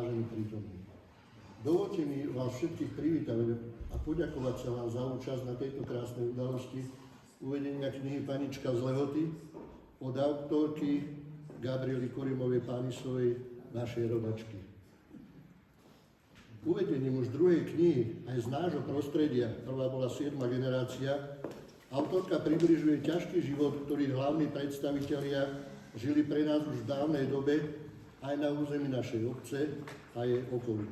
vážení prítomní. Dovolte mi vás všetkých privítať a poďakovať sa vám za účasť na tejto krásnej udalosti uvedenia knihy Panička z Lehoty od autorky Gabriely Korimovej-Pánisovej, našej rodačky. Uvedením už druhej knihy aj z nášho prostredia, prvá bola 7. generácia, autorka približuje ťažký život, ktorý hlavní predstavitelia žili pre nás už v dávnej dobe aj na území našej obce a jej okolí.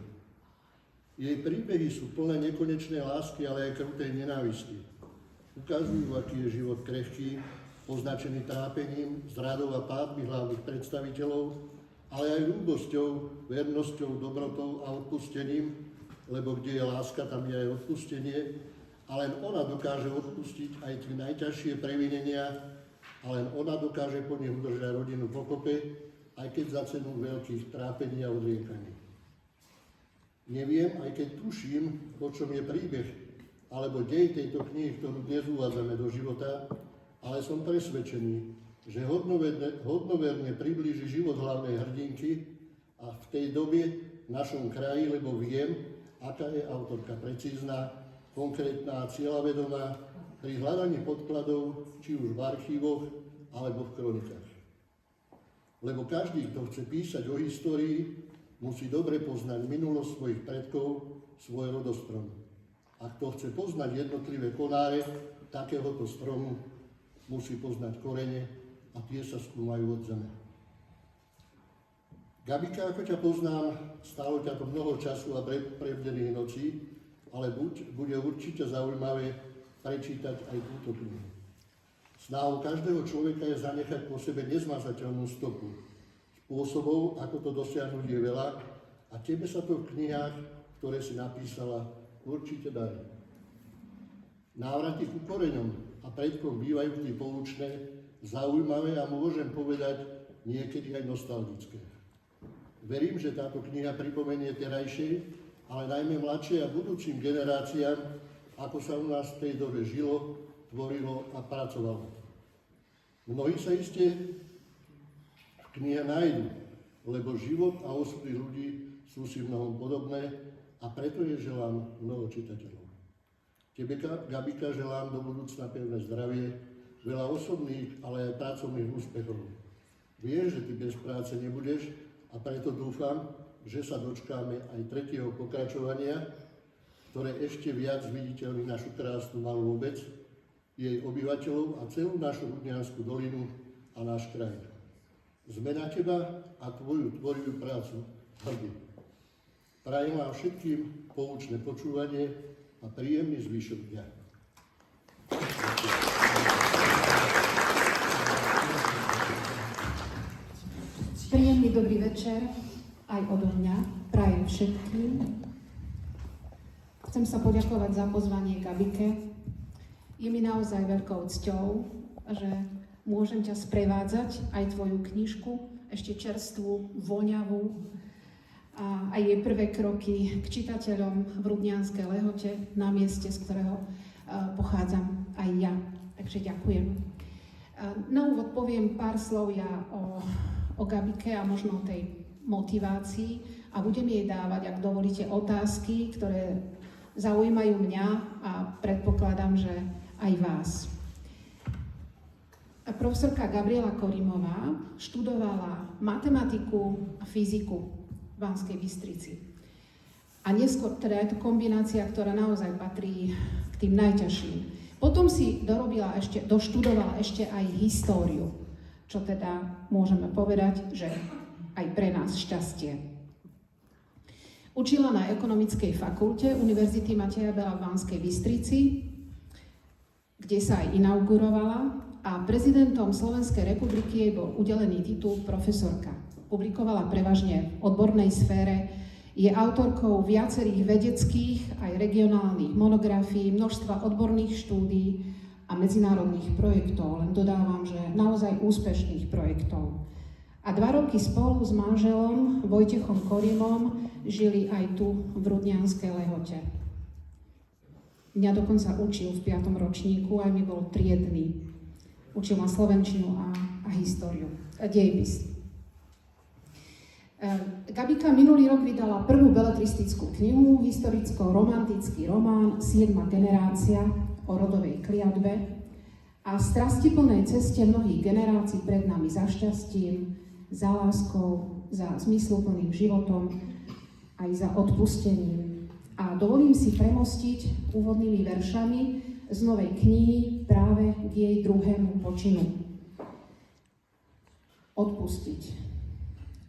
Jej príbehy sú plné nekonečnej lásky, ale aj krutej nenávisti. Ukazujú, aký je život krehký, označený trápením, zradou a pádmi hlavných predstaviteľov, ale aj ľúbosťou, vernosťou, dobrotou a odpustením, lebo kde je láska, tam je aj odpustenie, a len ona dokáže odpustiť aj tie najťažšie previnenia, a len ona dokáže po nich udržať rodinu pokope, aj keď za cenu veľkých trápení a odriekaní. Neviem, aj keď tuším, o čom je príbeh, alebo dej tejto knihy, ktorú dnes uvádzame do života, ale som presvedčený, že hodnoverne priblíži život hlavnej hrdinky a v tej dobe v našom kraji, lebo viem, aká je autorka precízna, konkrétna a cieľavedomá pri hľadaní podkladov, či už v archívoch, alebo v kronikách. Lebo každý, kto chce písať o histórii, musí dobre poznať minulosť svojich predkov, svoj rodostrom. A kto chce poznať jednotlivé konáre takéhoto stromu, musí poznať korene, a tie sa skúmajú od zeme. Gabika, ako ťa poznám, stálo ťa to mnoho času a prebdených nocí, ale bude určite zaujímavé prečítať aj túto knihu. Snahou každého človeka je zanechať po sebe nezmazateľnú stopu. Spôsobov, ako to dosiahnuť, je veľa a tebe sa to v knihách, ktoré si napísala, určite darí. Návraty ku koreňom a predkom bývajú vždy poučné, zaujímavé a môžem povedať niekedy aj nostalgické. Verím, že táto kniha pripomenie terajšej, ale najmä mladšej a budúcim generáciám, ako sa u nás v tej dobe žilo, tvorilo a pracovalo. Mnohí sa iste v knihe nájdu, lebo život a osudy ľudí sú si mnohom podobné a preto je želám mnoho čitateľov. Tebe, Gabika, želám do budúcna pevné zdravie, veľa osobných, ale aj pracovných úspechov. Vieš, že ty bez práce nebudeš a preto dúfam, že sa dočkáme aj tretieho pokračovania, ktoré ešte viac zviditeľní našu krásnu malú obec, jej obyvateľov a celú našu Rudniansku dolinu a náš kraj. Sme na teba a tvoju tvorivú prácu hrdí. Prajem vám všetkým poučné počúvanie a príjemný zvyšok dňa. Príjemný dobrý večer aj odo mňa, prajem všetkým. Chcem sa poďakovať za pozvanie Gabike. Je mi naozaj veľkou cťou, že môžem ťa sprevádzať aj tvoju knižku, ešte čerstvú, voňavú, a aj jej prvé kroky k čitateľom v Rudnianskej Lehote, na mieste, z ktorého pochádzam aj ja. Takže ďakujem. Na úvod poviem pár slov ja o Gabike a možno o tej motivácii a budem jej dávať, ak dovolíte, otázky, ktoré zaujímajú mňa a predpokladám, že aj vás. Profesorka Gabriela Korimová študovala matematiku a fyziku v Banskej Bystrici. A neskôr, teda je to kombinácia, ktorá naozaj patrí k tým najťažším. Potom si doštudovala ešte aj históriu, čo teda môžeme povedať, že aj pre nás šťastie. Učila na ekonomickej fakulte Univerzity Mateja Bela v Banskej Bystrici, kde sa aj inaugurovala a prezidentom Slovenskej republiky jej bol udelený titul profesorka. Publikovala prevažne v odbornej sfére, je autorkou viacerých vedeckých aj regionálnych monografií, množstva odborných štúdií a medzinárodných projektov. Len dodávam, že naozaj úspešných projektov. A 2 roky spolu s manželom Vojtechom Korimom žili aj tu v Rudnianskej Lehote. Mňa dokonca učil v 5. ročníku, aj mi bol triedny. Učil ma slovenčinu a históriu, a dejepis. Gabika minulý rok vydala prvú beletristickú knihu, historicko-romantický román 7. generácia o rodovej kliatbe a strastiplnej ceste mnohých generácií pred nami za šťastím, za láskou, za zmysluplným životom aj za odpustením. A dovolím si premostiť úvodnými veršami z novej knihy práve k jej druhému počinu. Odpustiť.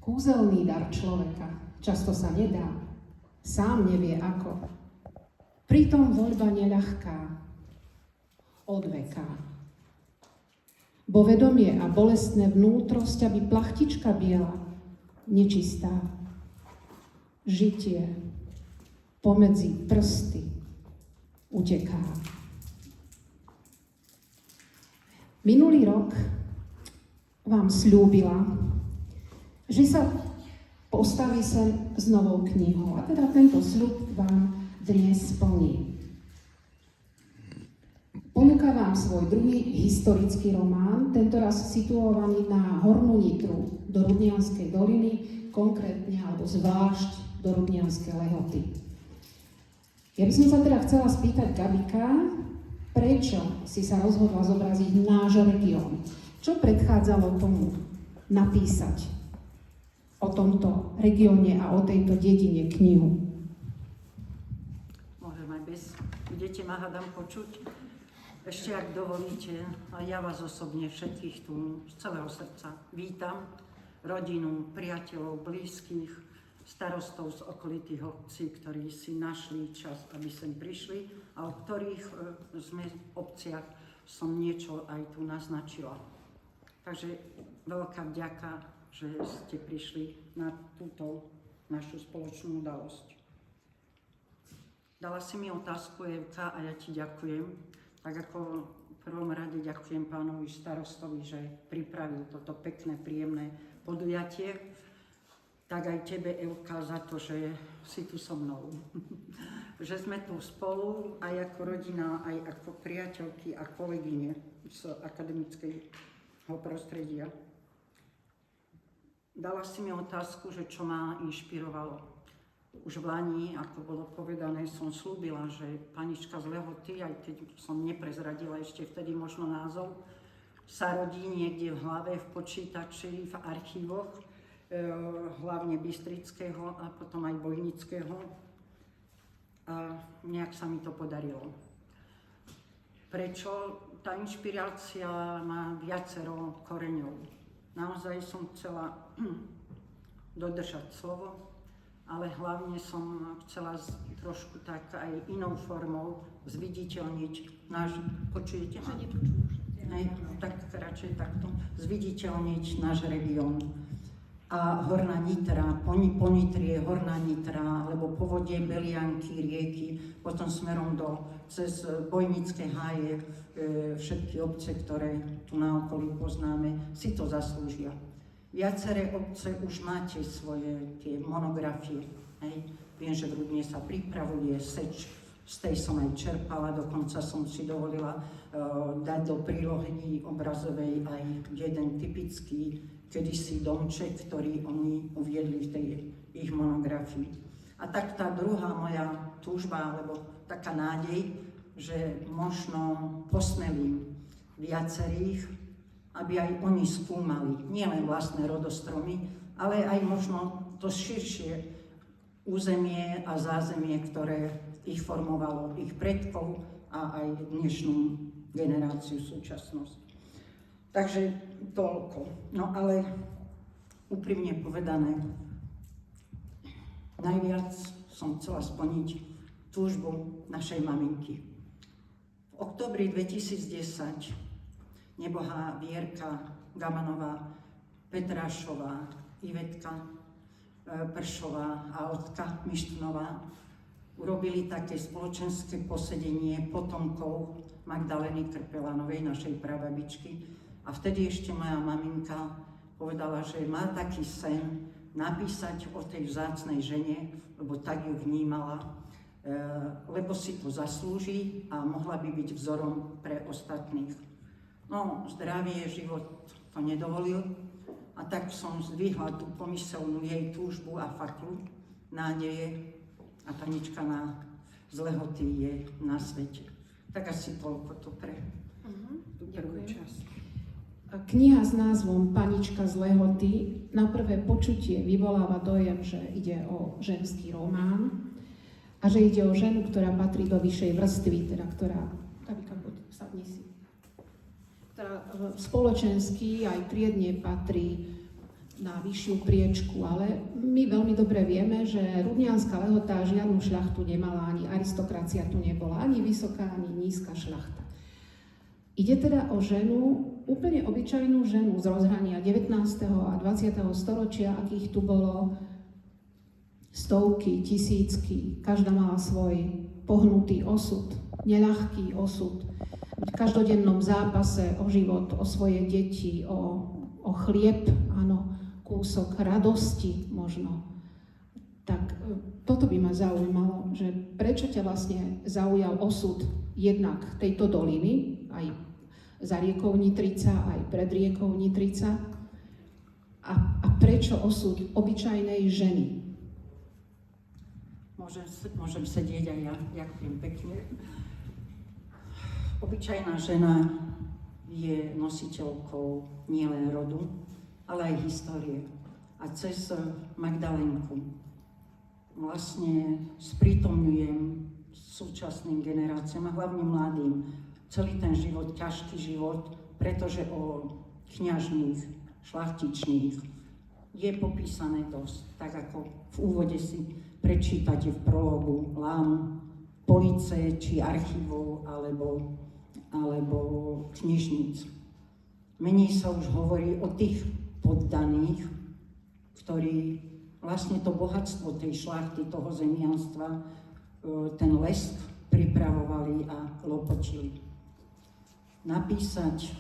Kúzelný dar človeka často sa nedá, sám nevie ako. Pritom voľba neľahká, odveká. Bo vedomie a bolestné vnútrosť, aby plachtička biela, nečistá. Žitie pomedzi prsty uteká. Minulý rok vám sľúbila, že sa postaví sem s novou knihou. A teda tento sľub vám dnes splní. Ponúka vám svoj druhý historický román, tentoraz situovaný na Hornú Nitru, do Rudnianskej doliny, konkrétne alebo zvlášť do Rudnianskej Lehoty. Ja by som sa teda chcela spýtať Gabika, prečo si sa rozhodla zobraziť náš región? Čo predchádzalo tomu napísať o tomto regióne a o tejto dedine knihu? Môžem aj bez. Budete ma hádam počuť? Ešte, ak dovolíte, a ja vás osobne všetkých tu z celého srdca vítam, rodinu, priateľov, blízkych, starostov z okolitých obcí, ktorí si našli čas, aby sem prišli a o ktorých sme v obciach som niečo aj tu naznačila. Takže veľká vďaka, že ste prišli na túto našu spoločnú udalosť. Dala si mi otázku, Evka, a ja ti ďakujem. Tak ako v prvom rade ďakujem pánovi starostovi, že pripravil toto pekné, príjemné podujatie, tak aj tebe, Evka, za to, že si tu so mnou. Že sme tu spolu, aj ako rodina, aj ako priateľky a kolegyne z akademického prostredia. Dala si mi otázku, že čo ma inšpirovalo. Už v Lani, ako bolo povedané, som slúbila, že panička z Lehoty, aj keď som neprezradila ešte vtedy možno názov, sa rodí niekde v hlave, v počítači, v archívoch, hlavne Bystrického a potom aj Bojnického. A nejak sa mi to podarilo. Prečo? Tá inšpirácia má viacero koreňov. Naozaj som chcela dodržať slovo, ale hlavne som chcela trošku tak aj inou formou zviditeľniť náš, počujete ma? Tak radšej takto, zviditeľniť náš región. A Horná Nitra, Ponitrie, Horná Nitra, alebo povodie Belianky, rieky, potom smerom cez Bojnické háje, všetky obce, ktoré tu na okolí poznáme, si to zaslúžia. Viaceré obce už máte svoje tie monografie. Hej. Viem, že v Rudne sa pripravuje seč, z tej som aj čerpala, dokonca som si dovolila dať do prílohy obrazovej aj jeden typický kedysi domček, ktorý oni uviedli v tej ich monografii. A tak tá druhá moja túžba, alebo taká nádej, že možno posmelím viacerých, aby aj oni skúmali nielen vlastné rodostromy, ale aj možno to širšie územie a zázemie, ktoré ich formovalo, ich predkov a aj dnešnú generáciu, súčasnosť. Takže toľko. No ale úprimne povedané, najviac som chcela splniť túžbu našej maminky. V októbri 2010 nebohá Vierka Gamanová, Petrášová, Ivetka Pršová a Otka Mištnová urobili také spoločenské posedenie potomkov Magdaleny Krpelanovej, našej prababičky. A vtedy ešte moja maminka povedala, že má taký sen napísať o tej vzácnej žene, lebo tak ju vnímala, lebo si to zaslúži a mohla by byť vzorom pre ostatných. No, zdravie, život to nedovolil a A tak som zdvihla tú pomyselnú jej túžbu a faklu, nádeje a Tanička z Lehoty je na svete. Tak asi toľko to pre tú prvú časť. Kniha s názvom Panička z Lehoty na prvé počutie vyvoláva dojem, že ide o ženský román a že ide o ženu, ktorá patrí do vyššej vrstvy, teda ktorá spoločensky aj triedne patrí na vyššiu priečku, ale my veľmi dobre vieme, že Rudnianska Lehota žiadnu šľachtu nemala, ani aristokracia tu nebola, ani vysoká, ani nízka šľachta. Ide teda o ženu, úplne obyčajnú ženu z rozhrania 19. a 20. storočia, akých tu bolo stovky, tisícky, každá mala svoj pohnutý osud, neľahký osud, v každodennom zápase o život, o svoje deti, o chlieb, áno, kúsok radosti možno. Tak toto by ma zaujímalo, že prečo ťa vlastne zaujal osud jednak tejto doliny, aj za riekou Nitrica, aj pred riekou Nitrica, a prečo osud obyčajnej ženy? Môžem sedieť aj ja, ďakujem pekne. Obyčajná žena je nositeľkou nielen rodu, ale aj histórie. A cez Magdalénku vlastne sprítomňujem súčasným generáciám a hlavne mladým celý ten život, ťažký život, pretože o kňažných, šlachtičných je popísané dosť, tak ako v úvode si prečítate v prologu Lámu, police, či archívov, alebo knižníc. Menej sa už hovorí o tých poddaných, ktorí vlastne to bohatstvo tej šlachty, toho zemianstva, ten lesk pripravovali a lopotili. Napísať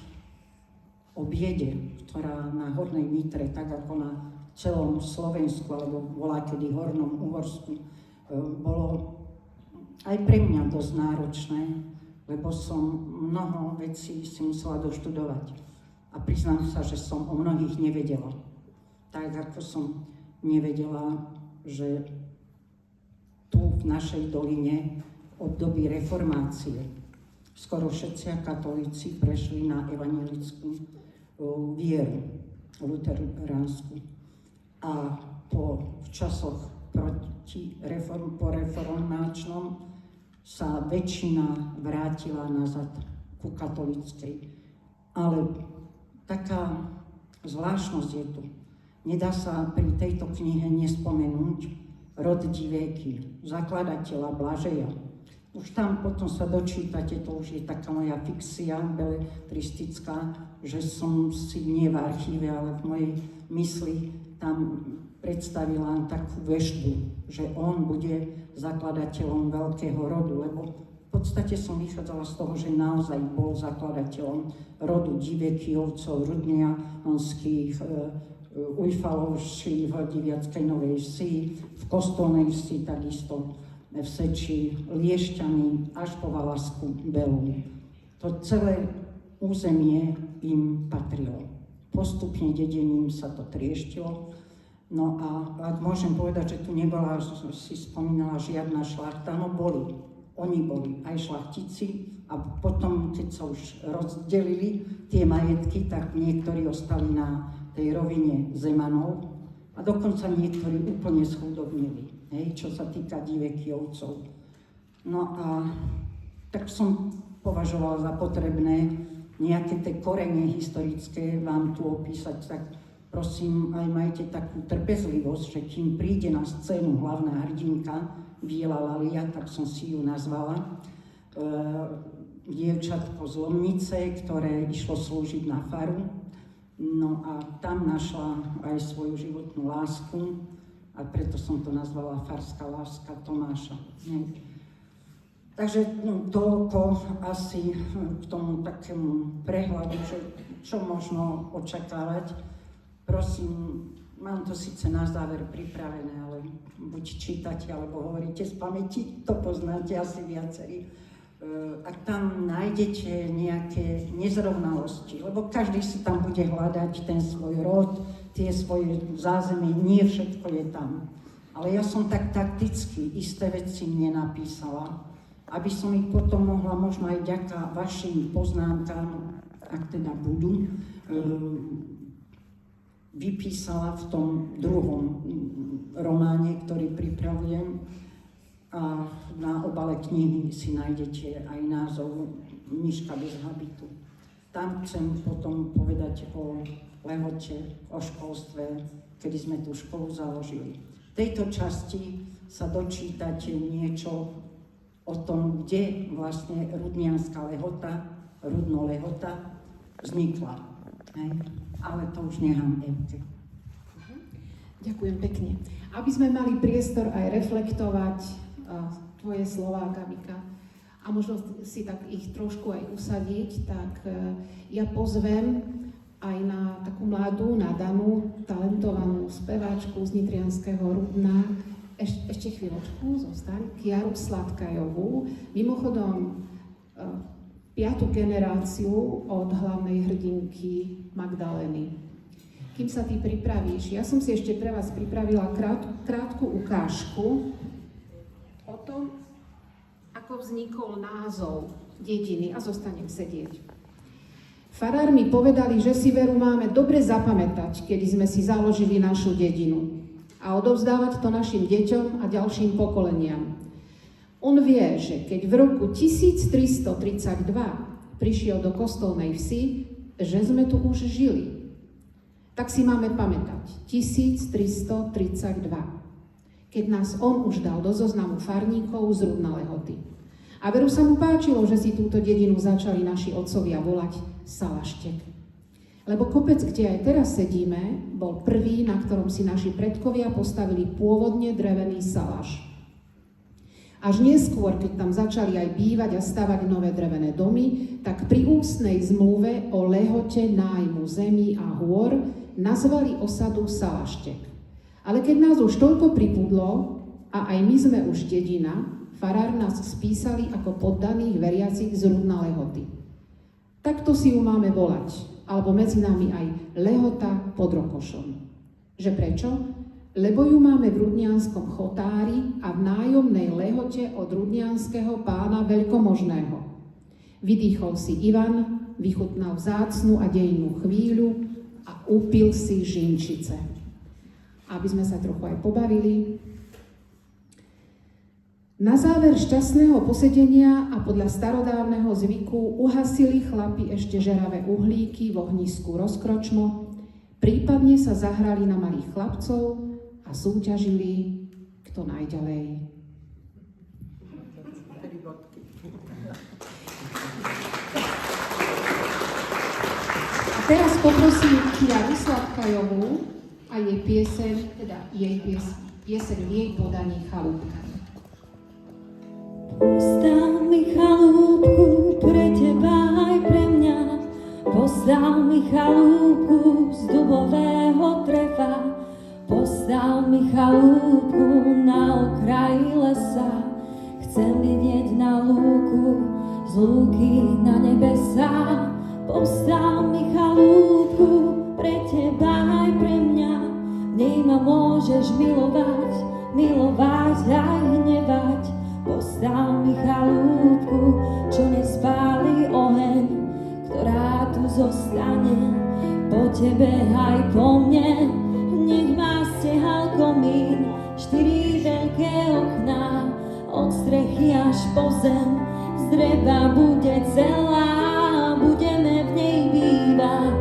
o biede, ktorá na Hornej Nitre, tak ako na celom Slovensku, alebo voľakedy Hornom Uhorsku, bolo aj pre mňa dosť náročné, lebo som mnoho vecí si musela doštudovať. A priznám sa, že som o mnohých nevedela. Tak ako som nevedela, že tu v našej doline v období reformácie skoro všetci katolíci prešli na evangelickú vieru, luteránsku. A v časoch po reformáčnom sa väčšina vrátila nazad ku katolíckej. Ale taká zvláštnosť je tu. Nedá sa pri tejto knihe nespomenúť rod Divéky, zakladateľa Blažeja. Už tam potom sa dočítate, to už je taká moja fixia beletristická, že som si nie v archíve, ale v mojej mysli tam predstavila takú veštbu, že on bude zakladateľom veľkého rodu, lebo v podstate som vychádzala z toho, že naozaj bol zakladateľom rodu Divekyovcov, Rudnianských, Ujfalovší v Diviackej Novej Vsi, v Kostolnej Vsi takisto, v Seči, Liešťany až po Valasku Belu. To celé územie im patrilo. Postupne dedením sa to trieštilo. No a ak môžem povedať, že tu nebola, si spomínala, žiadna šlachta, no boli. Oni boli aj šlachtici a potom, keď sa už rozdelili tie majetky, tak niektorí ostali na tej rovine Zemanov a dokonca niektorí úplne schudobnili, čo sa týka Divekyovcov. No a tak som považovala za potrebné nejaké tie korene historické vám tu opísať, tak prosím, aj majte takú trpezlivosť, že kým príde na scénu hlavná hrdinka, Biela Lalia, tak som si ju nazvala, dievčatko z Lomnice, ktoré išlo slúžiť na faru. No a tam našla aj svoju životnú lásku a preto som to nazvala Farská láska Tomáša. Takže toľko asi k tomu takému prehľadu, že čo možno očakávať. Prosím, mám to síce na záver pripravené, ale buď čítate, alebo hovoríte z pamäti, to poznáte asi viacerí. Ak tam nájdete nejaké nezrovnalosti, lebo každý si tam bude hľadať ten svoj rod, tie svoje zázemie, nie všetko je tam. Ale ja som tak takticky isté veci nenapísala, aby som ich potom mohla možno aj vďaka vašim poznámkam, ak teda budú, vypísala v tom druhom románe, ktorý pripravujem. A na obale knihy si nájdete aj názov Myška bez habitu. Tam chcem potom povedať o Lehote, o školstve, kedy sme tú školu založili. V tejto časti sa dočítate niečo o tom, kde vlastne Rudnianská Lehota, Rudno Lehota vznikla. Ale to už nechám Evke. Ďakujem pekne. Aby sme mali priestor aj reflektovať tvoje slová, Gabika, a možno si tak ich trošku aj usadiť, tak ja pozvem aj na takú mladú, nadanú, talentovanú speváčku z Nitrianskeho Rudna, ešte chvíľočku, zostaň, Kiaru Sladkajovú, mimochodom 5. generáciu od hlavnej hrdinky Magdalény. Kým sa ty pripravíš, ja som si ešte pre vás pripravila krátku ukážku o tom, ako vznikol názov dediny, a zostanem sedieť. Farári mi povedali, že si veru máme dobre zapamätať, kedy sme si založili našu dedinu a odovzdávať to našim deťom a ďalším pokoleniam. On vie, že keď v roku 1332 prišiel do Kostolnej Vsi, že sme tu už žili. Tak si máme pamätať, 1332, keď nás on už dal do zoznamu farníkov z Rudna Lehoty. A veru sa mu páčilo, že si túto dedinu začali naši otcovia volať Salaštek. Lebo kopec, kde aj teraz sedíme, bol prvý, na ktorom si naši predkovia postavili pôvodne drevený salaš. Až neskôr, keď tam začali aj bývať a stavať nové drevené domy, tak pri ústnej zmluve o lehote nájmu zemí a hôr nazvali osadu Salaštek. Ale keď nás už toľko pripudlo, a aj my sme už dedina, farár nás spísali ako poddaných veriacich z Rudna Lehoty. Takto si ju máme volať, alebo medzi nami aj Lehota pod Rokošom. Že prečo? Lebo ju máme v Rudnianskom chotári a v nájomnej lehote od rudnianskeho pána Veľkomožného. Vydýchol si Ivan, vychutnal vzácnu a dejnú chvíľu a upil si žinčice. Aby sme sa trochu aj pobavili. Na záver šťastného posedenia a podľa starodávneho zvyku uhasili chlapi ešte žeravé uhlíky v ohnisku rozkročmo, prípadne sa zahrali na malých chlapcov a súťažili, kto najďalej. A teraz poprosím Kiaru Sladkajovú a jej pieseň, teda pieseň v jej podaní Chalúbka. Postav mi chalúbku pre teba aj pre mňa, postav mi chalúbku z dubového dreva, postav mi chalúbku na okraji lesa, chcem vidieť na lúku, z lúky na nebesa. Postav mi chalúbku pre teba aj pre mňa, v nej ma môžeš milovať, milovať aj hnevať. Postav mi chalúbku, čo nespáli oheň, ktorá tu zostane po tebe aj po mne. Nech má stehal komín, 4 veľké okná, od strechy až po zem, z dreva bude celá, budeme v nej bývať,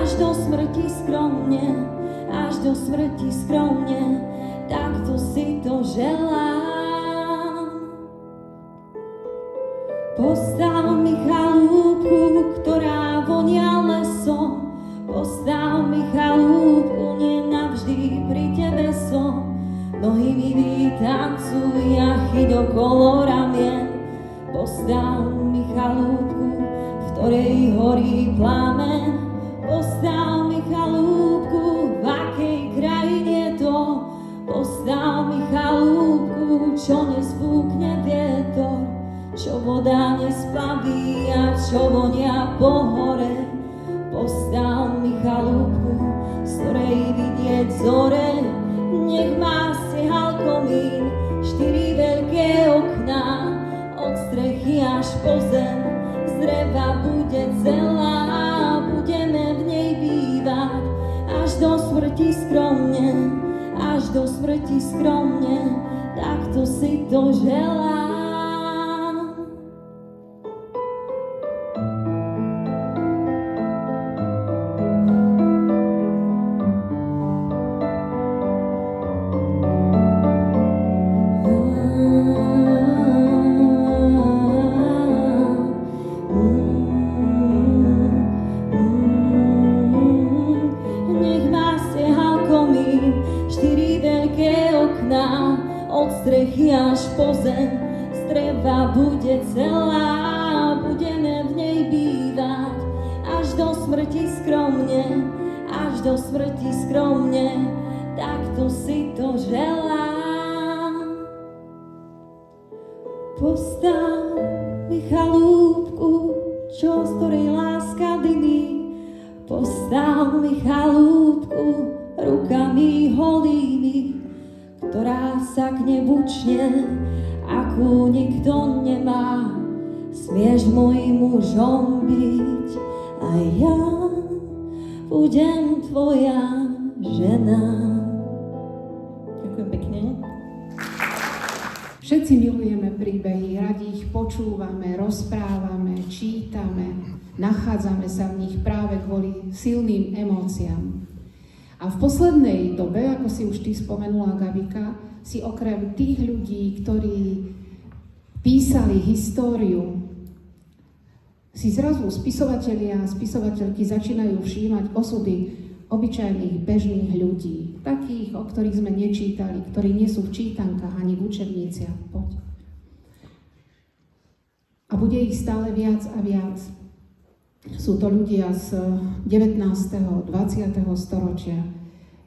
až do smrti skromne, až do smrti skromne, takto si to želám. Postav mi chalúbku, ktorá vonia lesom, postav mi chalúbku, nie navždy pri tebe som. Nohy mi vytancuj a chyť okolo ramien. Postav mi chalúbku, v ktorej horí plamen. Postav mi chalúbku, v akej krajine to. Postav mi chalúbku, čo nespúkne vietor, čo voda nesplaví a čo vonia po hore. Postav mi chalúbku, z ktorej vidieť zore. Nech má siehal komín, 4 veľké okná, od strechy až po zem. Z dreva bude celá, budeme v nej bývať, až do smrti skromne, až do smrti skromne, takto si to želám. Nech má siehal komín, 4 veľké okná, od strechy až po zem. Z dreva bude celá, budeme v nej bývať, až do smrti skromne, až do smrti skromne, takto si to želám. Postav mi chalúbku, čo z ktorej láska dymí. Postav mi chalúbku rukami holými, ktorá sa k nebu čne, akú nikto nemá. Smieš mojím mužom byť a ja budem tvoja žena. Ďakujem pekne. Všetci milujeme príbehy, radi ich počúvame, rozprávame, čítame, nachádzame sa v nich práve kvôli silným emóciám. A v poslednej dobe, ako si už ty spomenula, Gabika, si okrem tých ľudí, ktorí písali históriu, si zrazu spisovatelia a spisovateľky začínajú všímať osudy obyčajných bežných ľudí, takých, o ktorých sme nečítali, ktorí nie sú v čítankách ani v učebniciach. Poď. A bude ich stále viac a viac. Sú to ľudia z 19. 20. storočia.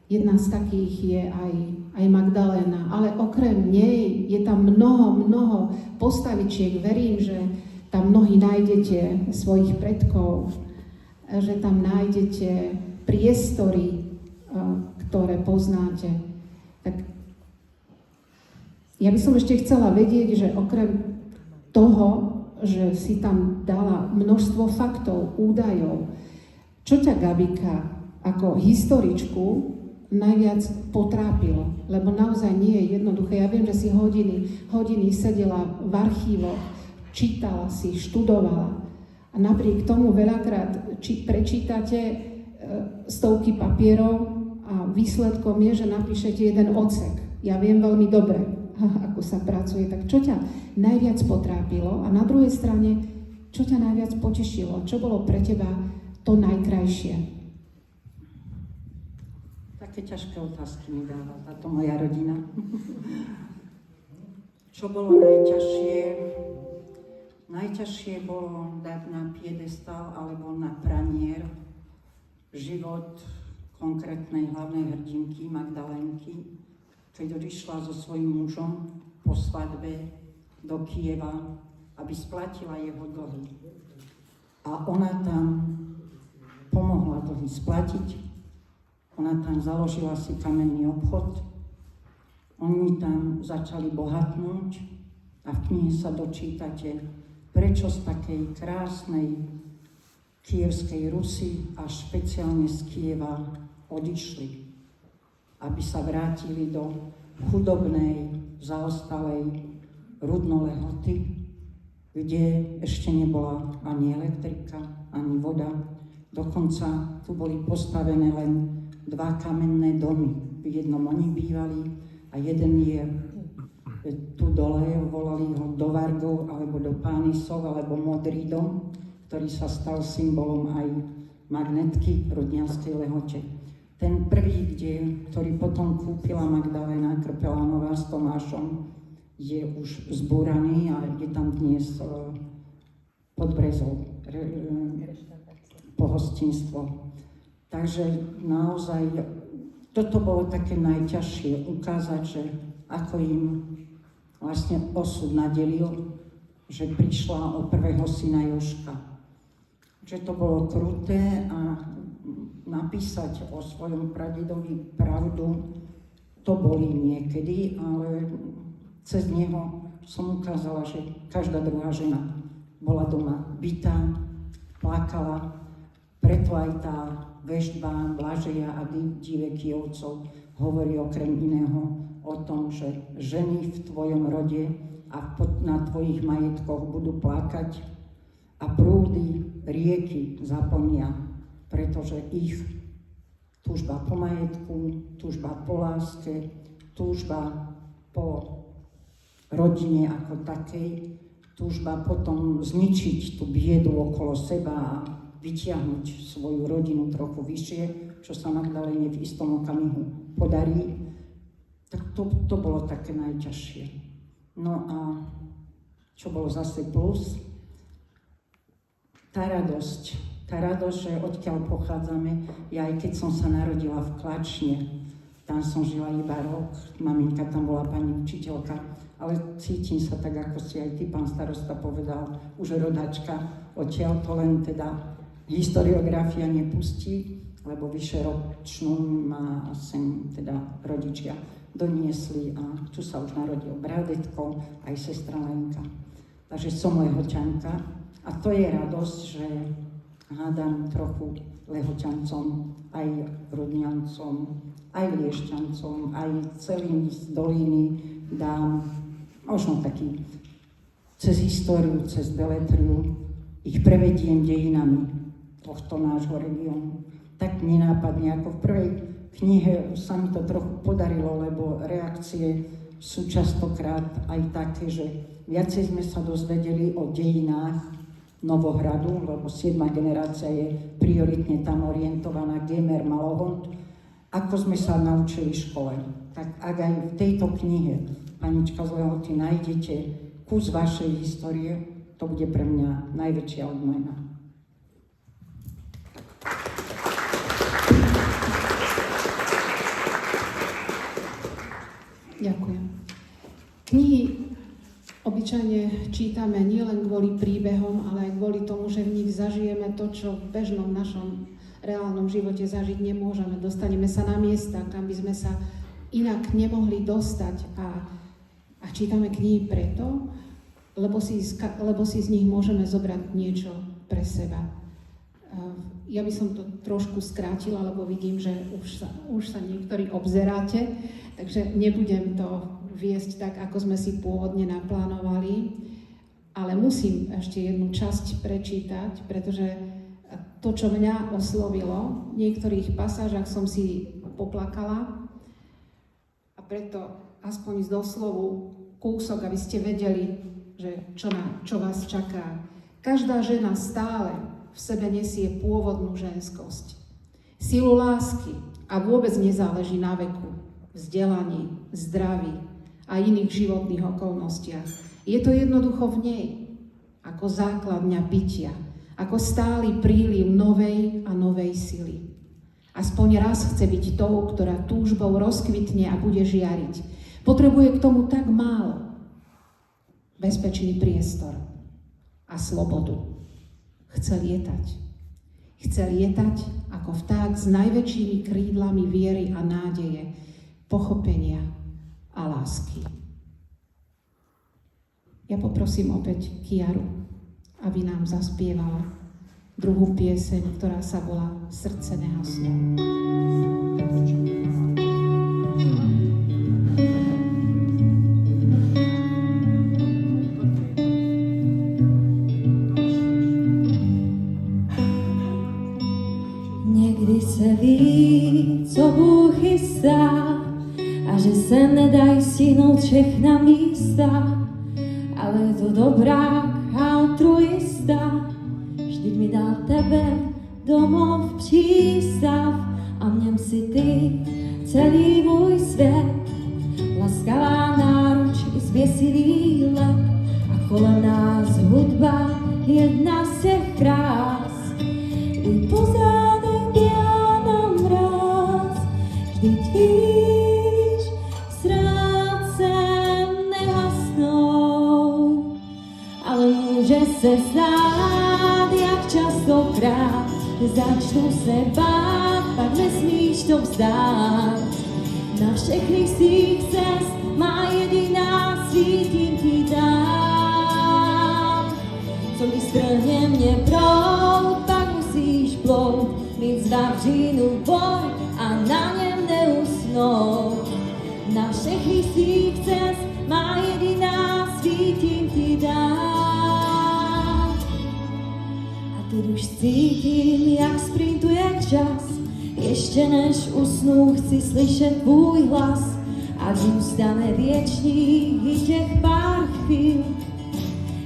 Jedna z takých je aj Magdaléna, ale okrem nej je tam mnoho postavičiek. Verím, že tam mnohí nájdete svojich predkov, že tam nájdete priestory, ktoré poznáte. Tak ja by som ešte chcela vedieť, že okrem toho, že si tam dala množstvo faktov, údajov, čo ťa, Gabika, ako historičku najviac potrápilo? Lebo naozaj nie je jednoduché. Ja viem, že si hodiny sedela v archívoch, čítala si, študovala. A napriek tomu veľakrát prečítate stovky papierov a výsledkom je, že napíšete jeden odsek. Ja viem veľmi dobre, ako sa pracuje. Tak čo ťa najviac potrápilo? A na druhej strane, čo ťa najviac potešilo? Čo bolo pre teba to najkrajšie? Také ťažké otázky mi dáva táto moja rodina. Čo bolo najťažšie? Najťažšie bolo dať na piedestal alebo na pranier život konkrétnej hlavnej hrdinky Magdalénky, keď odišla so svojím mužom po svadbe do Kieva, aby splatila jeho dlhy. A ona tam pomohla dlhy splatiť, ona tam založila si kamenný obchod, oni tam začali bohatnúť a v knihe sa dočítate, prečo z takej krásnej kievskej Rusy a špeciálne z Kieva odišli, aby sa vrátili do chudobnej, zaostalej Rudnolehoty, kde ešte nebola ani elektrika, ani voda. Dokonca tu boli postavené len 2 kamenné domy. V jednom oni bývali a jeden je tu dole, volali ho do Vargov, alebo do Pánisov, alebo Modrý dom, ktorý sa stal symbolom aj magnetky v Rudnianskej Lehote. Ten prvý, ktorý potom kúpila Magdaléna Krpelánová s Tomášom, je už zbúraný a je tam dnes pod Brezou pohostinstvo. Takže naozaj toto bolo také najťažšie, ukázať, že ako im vlastne osud nadelil, že prišla o prvého syna Jožka. Že to bolo kruté a napísať o svojom pradedovi pravdu, to boli niekedy, ale cez neho som ukázala, že každá druhá žena bola doma bitá, plakala, preto aj tá veštba Blažeja a Divekijovcov hovorí okrem iného o tom, že ženy v tvojom rode a na tvojich majetkoch budú plakať a prúdy rieky zaplnia, pretože ich túžba po majetku, túžba po láske, túžba po rodine ako takej, túžba potom zničiť tú biedu okolo seba a vytiahnuť svoju rodinu trochu vyššie, čo sa Magdaléne v istom okamihu podarí, tak to bolo také najťažšie. No a čo bolo zase plus? Tá radosť, že odkiaľ pochádzame, ja aj keď som sa narodila v Klačne, tam som žila iba rok, maminka tam bola pani učiteľka, ale cítim sa tak, ako si aj ty, pán starosta, povedal, už rodačka, odtiaľ to len teda historiografia nepustí, lebo vyšeročnú ma sem teda rodičia doniesli a tu sa už narodil bradetko, aj sestra Lenka. Takže som Lehoťanka a to je radosť, že hádam trochu Lehoťancom, aj Rudňancom, aj Liešťancom, aj celým z doliny dám možno taký cez históriu, cez beletriu, ich prevediem dejinami tohto nášho regiónu. Tak nenápadne, ako v prvej knihe sa mi to trochu podarilo, lebo reakcie sú častokrát aj také, že viacej sme sa dozvedeli o dejinách Novohradu, lebo 7. generácia je prioritne tam orientovaná, Gémer, Malohont, ako sme sa naučili v škole. Tak ak aj v tejto knihe, panička z Lehoty, nájdete kus vašej histórie, to bude pre mňa najväčšia odmena. Ďakujem. Knihy obyčajne čítame nielen kvôli príbehom, ale aj kvôli tomu, že v nich zažijeme to, čo v bežnom našom reálnom živote zažiť nemôžeme. Dostaneme sa na miesta, kam by sme sa inak nemohli dostať a čítame knihy preto, lebo si z nich môžeme zobrať niečo pre seba. Ja by som to trošku skrátila, lebo vidím, že už sa niektorí obzeráte, takže nebudem to viesť tak, ako sme si pôvodne naplánovali, ale musím ešte jednu časť prečítať, pretože to, čo mňa oslovilo, v niektorých pasážach som si poplakala a preto aspoň z doslovu kúsok, aby ste vedeli, že čo vás čaká. Každá žena stále v sebe nesie pôvodnú ženskosť, silu lásky a vôbec nezáleží na veku, vzdelaní, zdraví a iných životných okolnostiach. Je to jednoducho v nej, ako základňa bytia, ako stály príliv novej a novej sily. Aspoň raz chce byť tou, ktorá túžbou rozkvitne a bude žiariť. Potrebuje k tomu tak málo. Bezpečný priestor a slobodu. Chce lietať. Chce lietať ako vták s najväčšími krídlami viery a nádeje, pochopenia a lásky. Ja poprosím opäť Kiaru, aby nám zaspievala druhú pieseň, ktorá sa volá Srdce nehasnú. Někdy se ví, co Bůh chystá a že se nedají stihnout všechna místa, ale je to dobrák a altruista. Vždyť mi dal tebe domov přístav a v něm si ty celý můj svět. Laskavá náruč i zběsilý let a kolem nás hudba jedna z těch krás. Kdy pozádek běhá mráz, vždyť víš, srdce nehasnou. Ale může se stát, jak častokrát, začnu se bát, pak nesmíš to vzdát. Na všechny svých cest má jediná, svítím ti dám. Co když strhne mě proud, pak musíš plout, mít z vavřínu boj a na něm neusnout. Na všechny svých cest má jediná, svítím ti dám. A teď už cítím, jak sprintuje čas, ještě než usnu, chci slyšet tvůj hlas, a zůstane věčný i těch pár chvíl,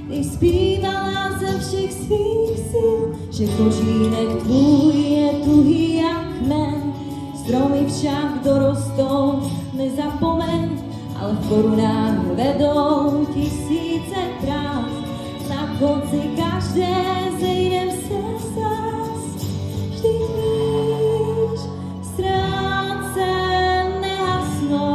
kdy zpívala ze všech svých sil, že kožínek tvůj je tuhý jak kmen. Stromy však dorostou, nezapomeň, ale v korunách vedou tisíce trás. Na konci každé zejdem se zas, vždyť víš, ztráce nehasnou.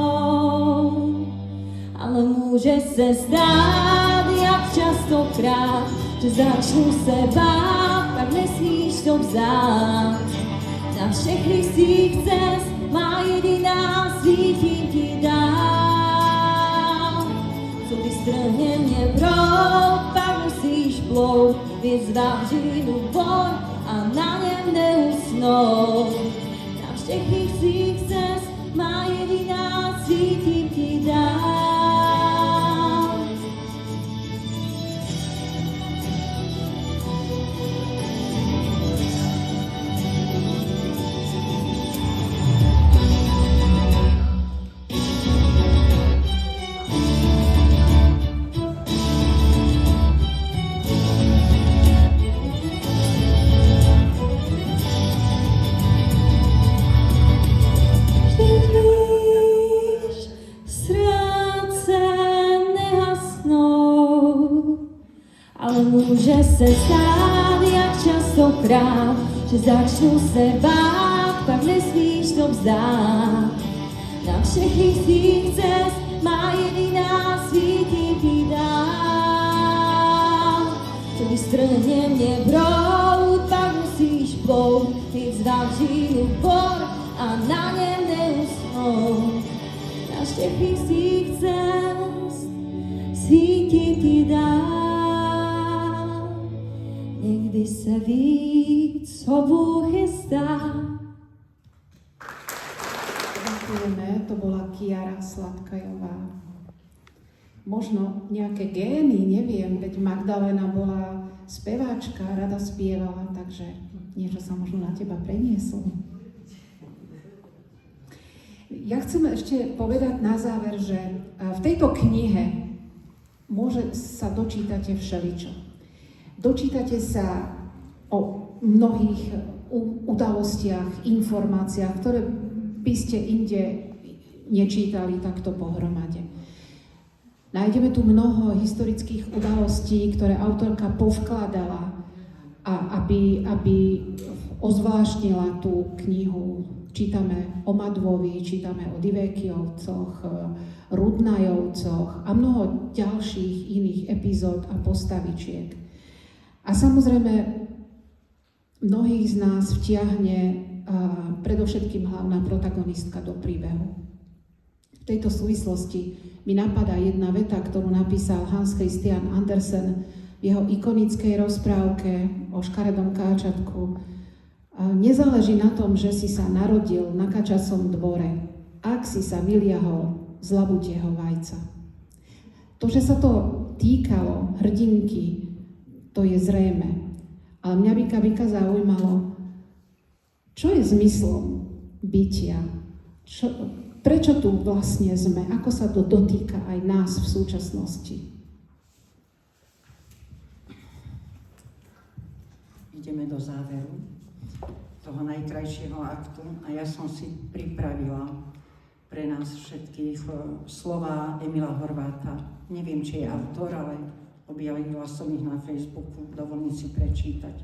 Ale může se stát, jak častokrát, že začnu se bát, tak nesmíš to vzdát. Na všechny svých cest má jediná, svítím ti dám. Co když strhne mě proud, pak musíš plout, víc vavřínu boj a na něm neusnout. Na všechny svých cest má jediná, svítím ti dám. Ale může se stát, jak častokrát, že začnu se bát, pak nesmíš to vzdát. Na všechny svých cest má jediná, svítím ti dám. Co když strhne mě proud, pak musíš plout, mít z vavřínu bor a na něm neusnout. Na všechny svých cest svítím ti dám. Někdy se ví, co Bůh chystá. Ďakujeme, to bola Kiara Sladkajová. Možno nejaké gény, neviem, veď Magdalena bola speváčka, rada spievala, takže niečo sa možno na teba prenieslo. Ja chcem ešte povedať na záver, že v tejto knihe sa dočítate všeličo. Dočítate sa o mnohých udalostiach, informáciách, ktoré by ste inde nečítali takto pohromade. Nájdeme tu mnoho historických udalostí, ktoré autorka povkladala, aby ozvláštnila tú knihu. Čítame o Madvovi, čítame o Divékiovcoch, Rudnajovcoch a mnoho ďalších iných epizód a postavičiek. A samozrejme, mnohých z nás vtiahne predovšetkým hlavná protagonistka do príbehu. V tejto súvislosti mi napadá jedna veta, ktorú napísal Hans Christian Andersen v jeho ikonickej rozprávke o škaredom káčatku. Nezáleží na tom, že si sa narodil na kačacom dvore, ak si sa vyliahol z labutieho vajca. To, že sa to týkalo hrdinky, to je zrejme. Ale mňa by zaujímalo, čo je zmyslom bytia? Prečo tu vlastne sme? Ako sa to dotýka aj nás v súčasnosti? Ideme do záveru toho najkrajšieho aktu a ja som si pripravila pre nás všetkých slová Emila Horváta. Neviem, či je autor, ale objavila som ich na Facebooku, dovolím si prečítať.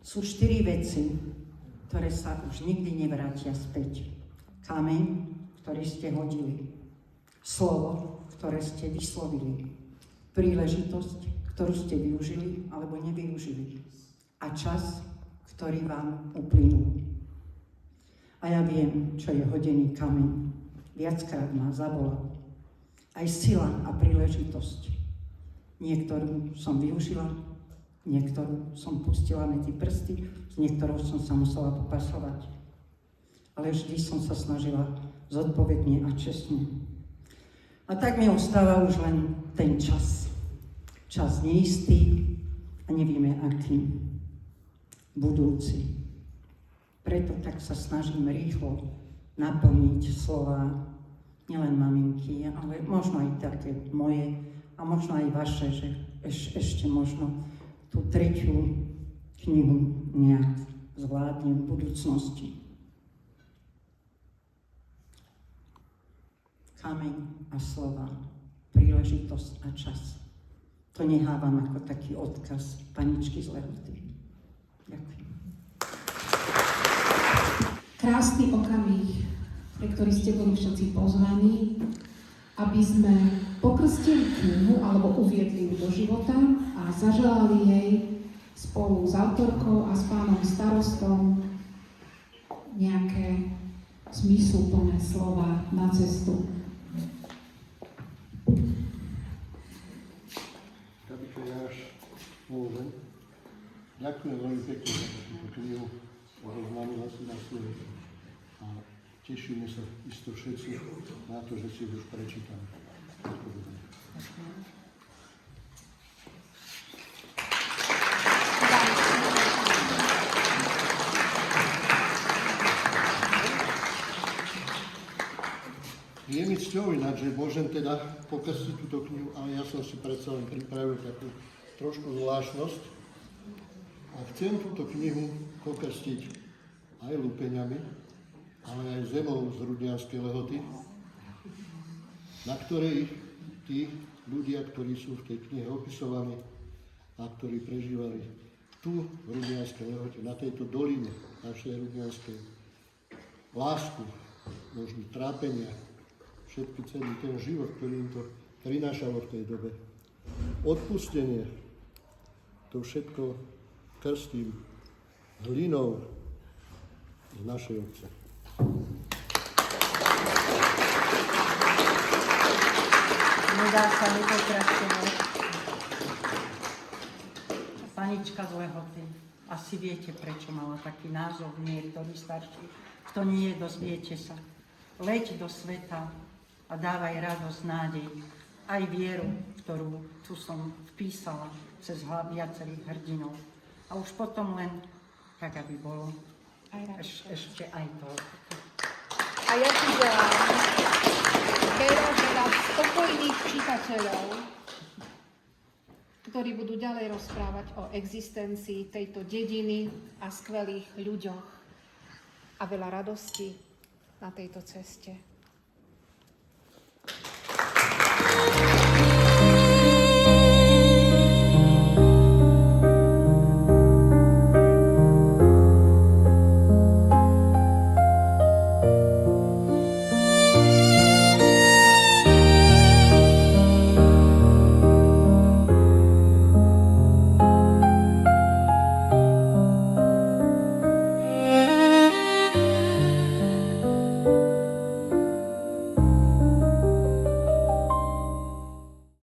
Sú 4 veci, ktoré sa už nikdy nevrátia späť. Kameň, ktorý ste hodili. Slovo, ktoré ste vyslovili. Príležitosť, ktorú ste využili alebo nevyužili. A čas, ktorý vám uplynul. A ja viem, čo je hodený kameň. Viackrát ma zabolal. Aj sila a príležitosť. Niektorú som využila, niektorú som pustila medzi prsty, s niektorou som sa musela popasovať. Ale vždy som sa snažila zodpovedne a čestne. A tak mi ostáva už len ten čas. Čas neistý a nevieme aký. Budúci. Preto tak sa snažím rýchlo naplniť slova nielen maminky, ale možno aj také moje a možno aj vaše, že ešte možno tú tretiu knihu nejak zvládnem v budúcnosti. Kameň a slova, príležitosť a čas. To nehávam ako taký odkaz paničky z Lehoty. Ďakujem. Krásny okamih, pre ktorý ste boli všetci pozvaní, aby sme pokrstili knihu alebo uviedli ju do života a zaželali jej spolu s autorkou a s pánom starostom nejaké zmysluplné slova na cestu. Kabičo, ja až môžem. Ďakujem veľmi pekne za túto knihu. Oznámila si na svoj a tešíme sa isto všetci na to, že si už prečítame. Je mi cťou ináč, že môžem teda pokrstiť túto knihu, ale ja som si predsa len pripravil takú trošku zvláštnosť. A chcem túto knihu pokrstiť aj lupeňami, ale aj zemou z Rudnianskej Lehoty, na ktorej tí ľudia, ktorí sú v tej knihe opisovaní a ktorí prežívali tu v Rudnianskej Lehote, na tejto doline našej Rudnianskej, lásku, možno trápenia, všetky celý ten život, ktorý im to prinášalo v tej dobe. Odpustenie, to všetko krstím hlinou z našej obce. Nedá sa nepokračovať. Panička z Lehoty. Asi viete, prečo mala taký názov, niektorí starší. Kto nie, dozviete sa. Leď do sveta a dávaj radosť, nádej, aj vieru, ktorú tu som vpísala cez viacerých hrdinov. A už potom len, tak aby bolo, ešte aj to. A ja ti želám, Vero, želám spokojných čitateľov, ktorí budú ďalej rozprávať o existencii tejto dediny a skvelých ľuďoch a veľa radosti na tejto ceste.